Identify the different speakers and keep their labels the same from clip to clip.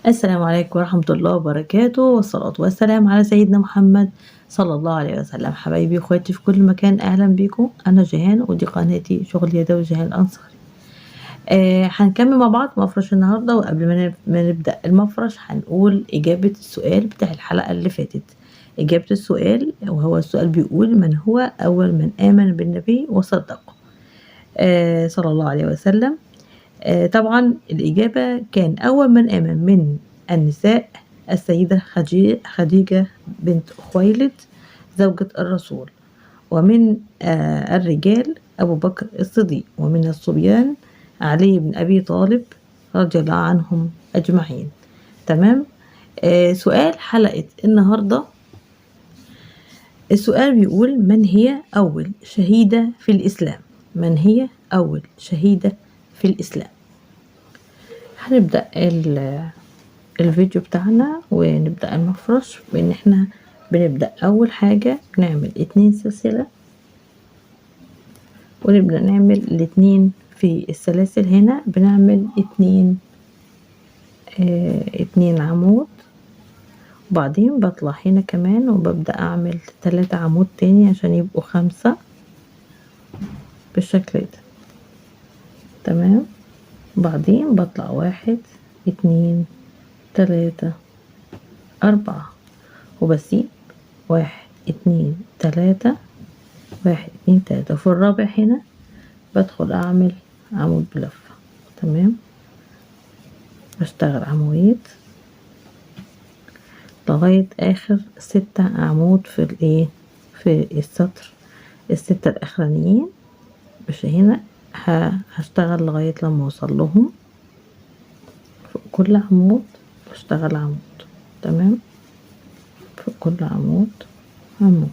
Speaker 1: السلام عليكم ورحمة الله وبركاته، والصلاة والسلام على سيدنا محمد صلى الله عليه وسلم. حبايبي واخواتي في كل مكان، أهلا بيكم. أنا جيهان ودي قناتي شغل يدوي جيهان الأنصاري. هنكمل مع بعض مفرش النهاردة، وقبل ما نبدأ المفرش هنقول إجابة السؤال بتاع الحلقة اللي فاتت. إجابة السؤال وهو السؤال بيقول: من هو أول من آمن بالنبي وصدقه صلى الله عليه وسلم؟ طبعا الإجابة كان أول من آمن من النساء السيدة خديجة بنت خويلد زوجة الرسول، ومن الرجال أبو بكر الصديق، ومن الصبيان علي بن أبي طالب رضي الله عنهم أجمعين. تمام. سؤال حلقة النهاردة، السؤال بيقول: من هي أول شهيدة في الإسلام؟ من هي أول شهيدة في الإسلام؟ هنبدأ الفيديو بتاعنا ونبدأ المفرش بان احنا بنبدأ اول حاجة نعمل 2 سلسلة، ونبدأ نعمل الاتنين في السلاسل. هنا بنعمل 2 عمود، وبعدين بطلع هنا كمان وببدأ اعمل 3 عمود تاني عشان يبقوا 5 بالشكل ده. تمام. بعدين بطلع 1 2 3 4 وبسيب 1 2 3 1 2 3. وفي الرابع هنا بدخل اعمل عمود بلفة. تمام. بشتغل عمود لغاية اخر 6 عمود في السطر ال6 الاخرانيين. مش هنا هشتغل لغاية لما اوصل لهم. فوق كل عمود بشتغل عمود. تمام. فوق كل عمود عمود.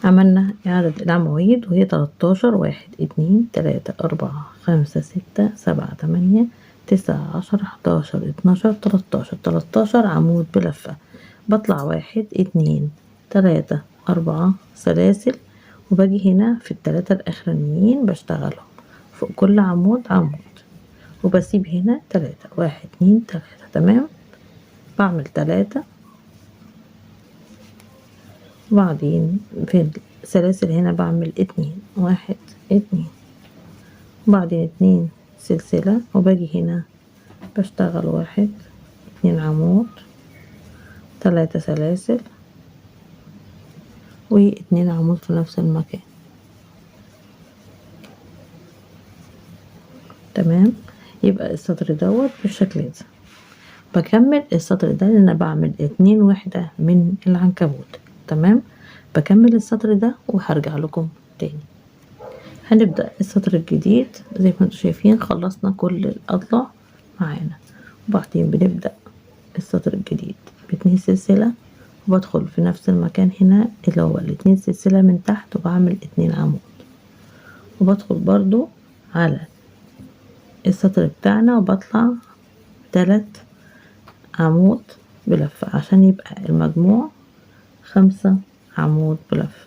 Speaker 1: عملنا عدد العواميد وهي 13: 1 2 3 4 5 6 7 8 9 10 11 12 13 عمود بلفة. بطلع 1 2 3 4 سلاسل، وباجي هنا في ال3 الاخرانيين بشتغلهم فوق كل عمود عمود، وبسيب هنا 3 1 2 3. تمام. بعمل 3، وبعدين في السلاسل هنا بعمل 2 1 2، وبعدين 2 سلسلة، وباجي هنا بشتغل 1 2 عمود 3 سلاسل و2 عمود في نفس المكان. تمام. يبقى السطر دوت بالشكل ده. بكمل السطر ده لان انا بعمل 2 وحدة من العنكبوت. تمام. بكمل السطر ده وهرجع لكم تاني. هنبدأ السطر الجديد زي ما انتم شايفين. خلصنا كل الأضلاع معانا، وبعدين بنبدأ السطر الجديد ب2 سلسلة، وبدخل في نفس المكان هنا اللي هو ال2 سلسلة من تحت، وبعمل 2 عمود، وبدخل برضو على السطر بتاعنا وبطلع 3 عمود بلفة عشان يبقى المجموع 5 عمود بلفة.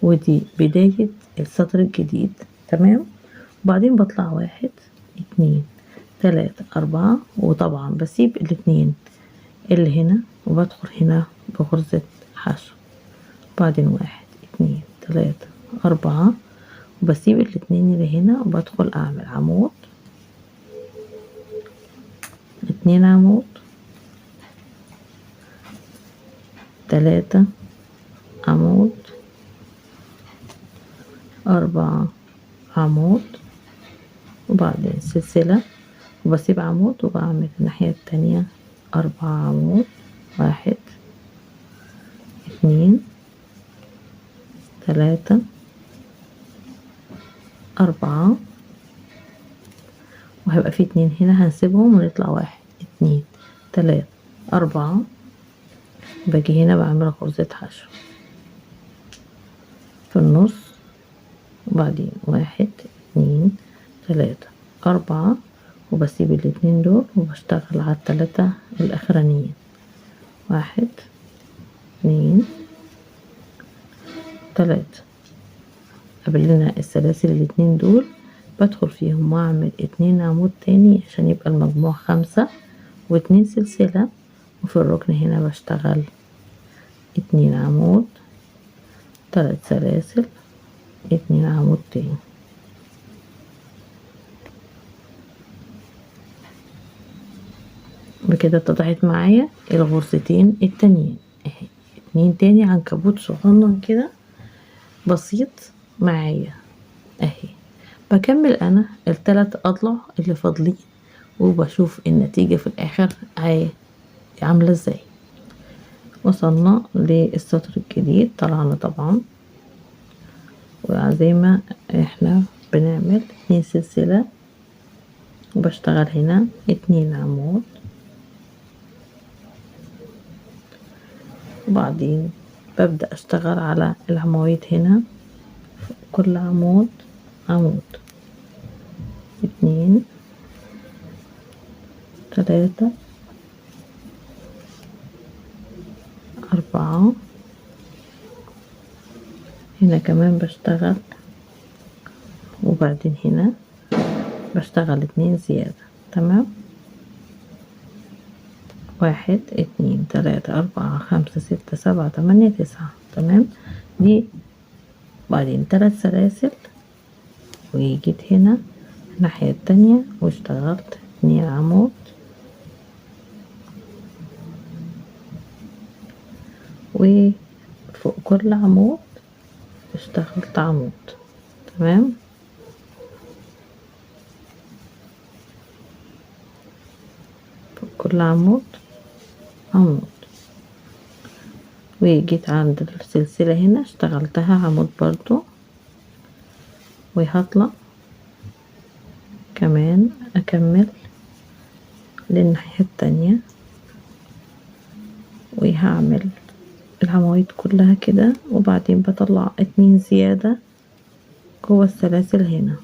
Speaker 1: ودي بداية السطر الجديد. تمام. وبعدين بطلع 1 2 3 4، وطبعا بسيب الاتنين اللي هنا وبدخل هنا بغرزة حشو. بعدين 1 2 3 4، وبسيب الاتنين اللي هنا وبدخل اعمل عمود 2 عمود 3 عمود 4 عمود، وبعدين سلسلة، وبسيب عمود وبعمل الناحية التانية 4 عمود 1 2 3 4، وهيبقى في 2 هنا هنسيبهم ونطلع 1 اتنين تلاتة أربعة. باجي هنا بعمل غرزة حشو في النص، وبعدين واحد اتنين تلاتة أربعة، وبسيب الاتنين دول وبشتغل على التلاتة الأخرانيين. واحد اتنين تلاتة. قبلنا السلاسل الاتنين دول بدخل فيهم واعمل اتنين عمود تاني عشان يبقى المجموع 5 واتنين سلسلة، وفي الركن هنا بشتغل 2 عمود 3 سلاسل 2 عمود تاني. بكده اتضحت معايا الغرزتين التانيين اهي. 2 تاني عنكبوت صغنن كده بسيط معايا اهي. بكمل انا ال3 اضلع اللي فاضلين وبشوف النتيجة في الاخر عاملة ازاي. وصلنا للسطر الجديد، طلعنا طبعا، وزي ما احنا بنعمل 2 سلسلة وبشتغل هنا 2 عمود، وبعدين ببدأ اشتغل على العواميد هنا كل عمود عمود 2 3 4. هنا كمان بشتغل، وبعدين هنا بشتغل 2 زيادة. تمام، 1 2 3 4 5 6 7 8 9. تمام، دي بعدين 3 سلاسل، وجيت هنا الناحية التانية واشتغلت 2 عمود، وفوق كل عمود اشتغلت عمود. تمام، فوق كل عمود عمود، وجيت عند السلسلة هنا اشتغلتها عمود برضو، وهطلع كمان اكمل للناحية التانية، وهعمل العواميد كلها كده، وبعدين بطلع 2 زيادة جوه السلاسل هنا،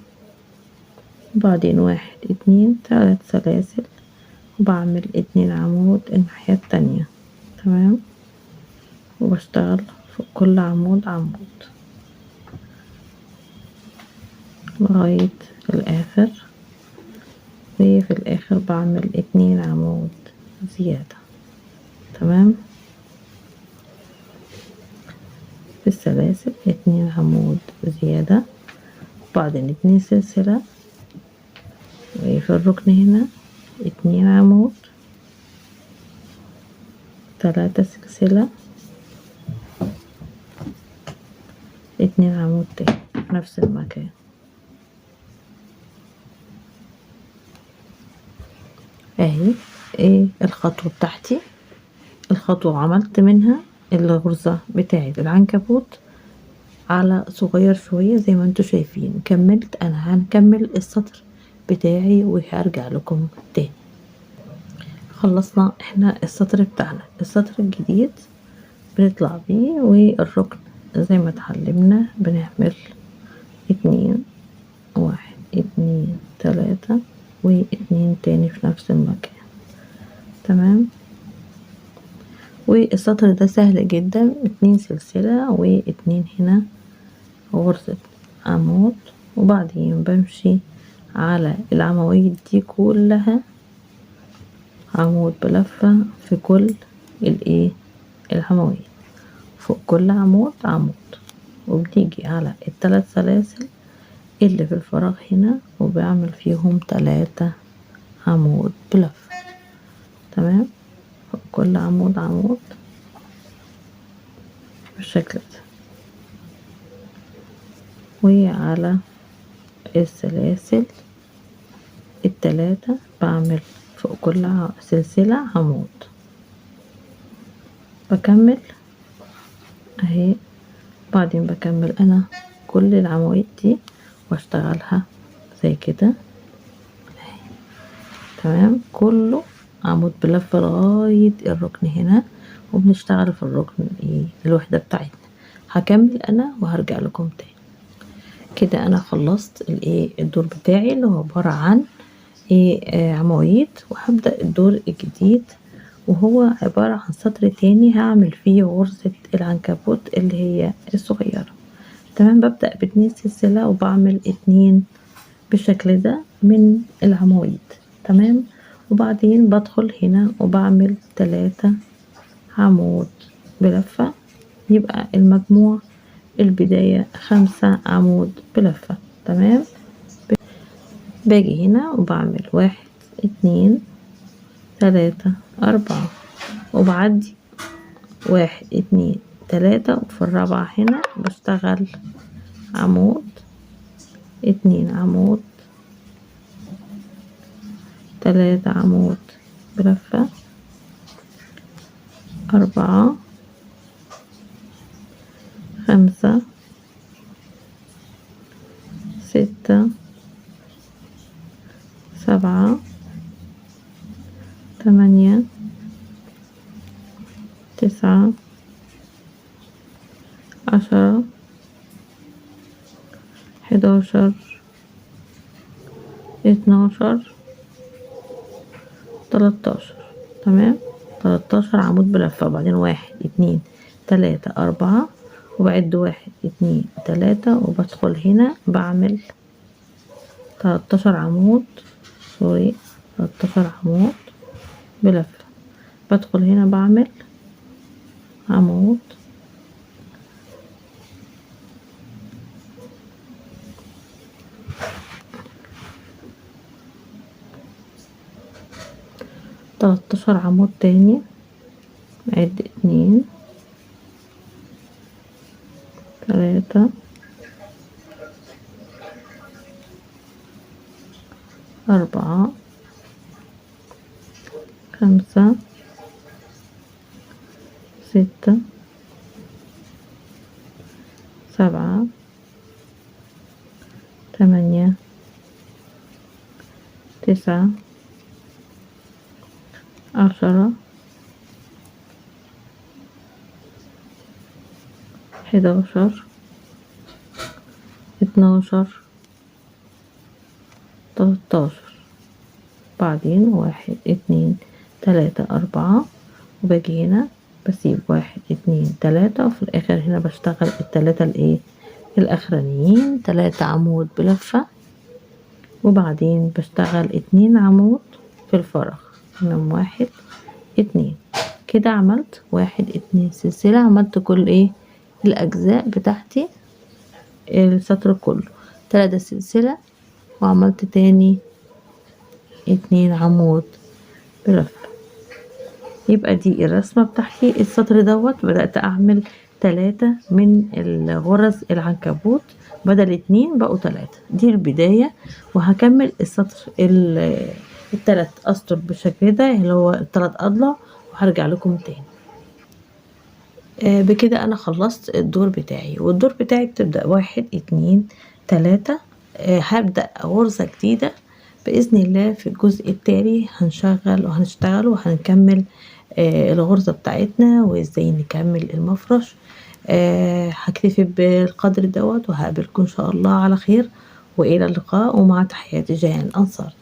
Speaker 1: وبعدين 1 2 3 سلاسل، وبعمل 2 عمود الناحية التانية. تمام، وبشتغل فوق كل عمود عمود لغاية الآخر، وفي الآخر بعمل 2 عمود زيادة. تمام، في السلاسل 2 عمود زيادة، وبعدين 2 سلسلة، وفي الركن هنا 2 عمود 3 سلسلة 2 عمود تاني في نفس المكان. اهي ايه الخطوة بتاعتي. الخطوة عملت منها الغرزة بتاعة العنكبوت على صغير شوية زي ما انتوا شايفين. كملت انا، هنكمل السطر بتاعي وهرجع لكم تاني. خلصنا احنا السطر بتاعنا. السطر الجديد بنطلع بيه، والركن زي ما اتعلمنا بنعمل 2 1 2 3 و2 تاني في نفس المكان. تمام، والسطر ده سهل جدا، 2 سلسلة و2 هنا غرزة عمود، وبعدين بمشي على العواميد دي كلها عمود بلفة في كل العواميد، فوق كل عمود عمود، وبنيجي على ال3 سلاسل اللي في الفراغ هنا وبعمل فيهم 3 عمود بلفة. تمام، فوق كل عمود عمود بالشكل ده، وعلى السلاسل ال3 بعمل فوق كل سلسلة عمود. بكمل اهي، بعدين بكمل انا كل العواميد دي واشتغلها زي كده اهي. تمام، كله عمود بلفة لغاية الركن هنا، وبنشتغل في الركن الوحدة بتاعتنا. هكمل انا وهرجع لكم تاني. كده انا خلصت الدور بتاعي اللي هو عبارة عن عواميد، وهبدأ الدور الجديد وهو عبارة عن سطر تاني هعمل فيه غرزة العنكبوت اللي هي الصغيرة. تمام، ببدأ ب2 سلسلة وبعمل 2 بالشكل ده من العواميد. تمام، وبعدين بدخل هنا وبعمل 3 عمود بلفة، يبقى المجموع البداية 5 عمود بلفة. تمام، باجي هنا وبعمل 1 2 3 4 وبعدي 1 2 3، وفي الرابعة هنا بشتغل عمود 2 عمود 3 عمود بلفة 4 5 6 7 8 9 10 11 12 13. تمام، 13 عمود بلفة، وبعدين 1 2 3 4 وبعد 1 2 3 وبدخل هنا بعمل 13 عمود 13 عمود بلفة، بدخل هنا بعمل عمود 13 عمود تاني، عد 2 3 4 5 6 7 8 9 10 11 12 13. بعدين 1 2 3 4 وباجي هنا بسيب 1 2 3، وفي الاخر هنا بشتغل ال3 الاخرانيين 3 عمود بلفة، وبعدين بشتغل 2 عمود في الفراغ من 1 2. كده عملت 1 2 سلسلة، عملت كل الاجزاء بتاعتي السطر كله 3 سلسلة، وعملت تاني 2 عمود بلفة. يبقى دي الرسمة بتاعتي. السطر دوت بدأت اعمل 3 من الغرز العنكبوت، بدل 2 بقوا 3. دي البداية، وهكمل السطر ال3 اسطر بالشكل ده اللي هو ال3 اضلع، وهرجع لكم تاني. بكده انا خلصت الدور بتاعي، والدور بتاعي بتبدأ 1 2 3. هبدأ غرزة جديدة بإذن الله. في الجزء التالي هنشتغل وهنكمل الغرزة بتاعتنا وازاي نكمل المفرش. هكتفي بالقدر دوت، وهقابلكم ان شاء الله على خير، والى اللقاء، ومع تحياتي جيهان أنصار.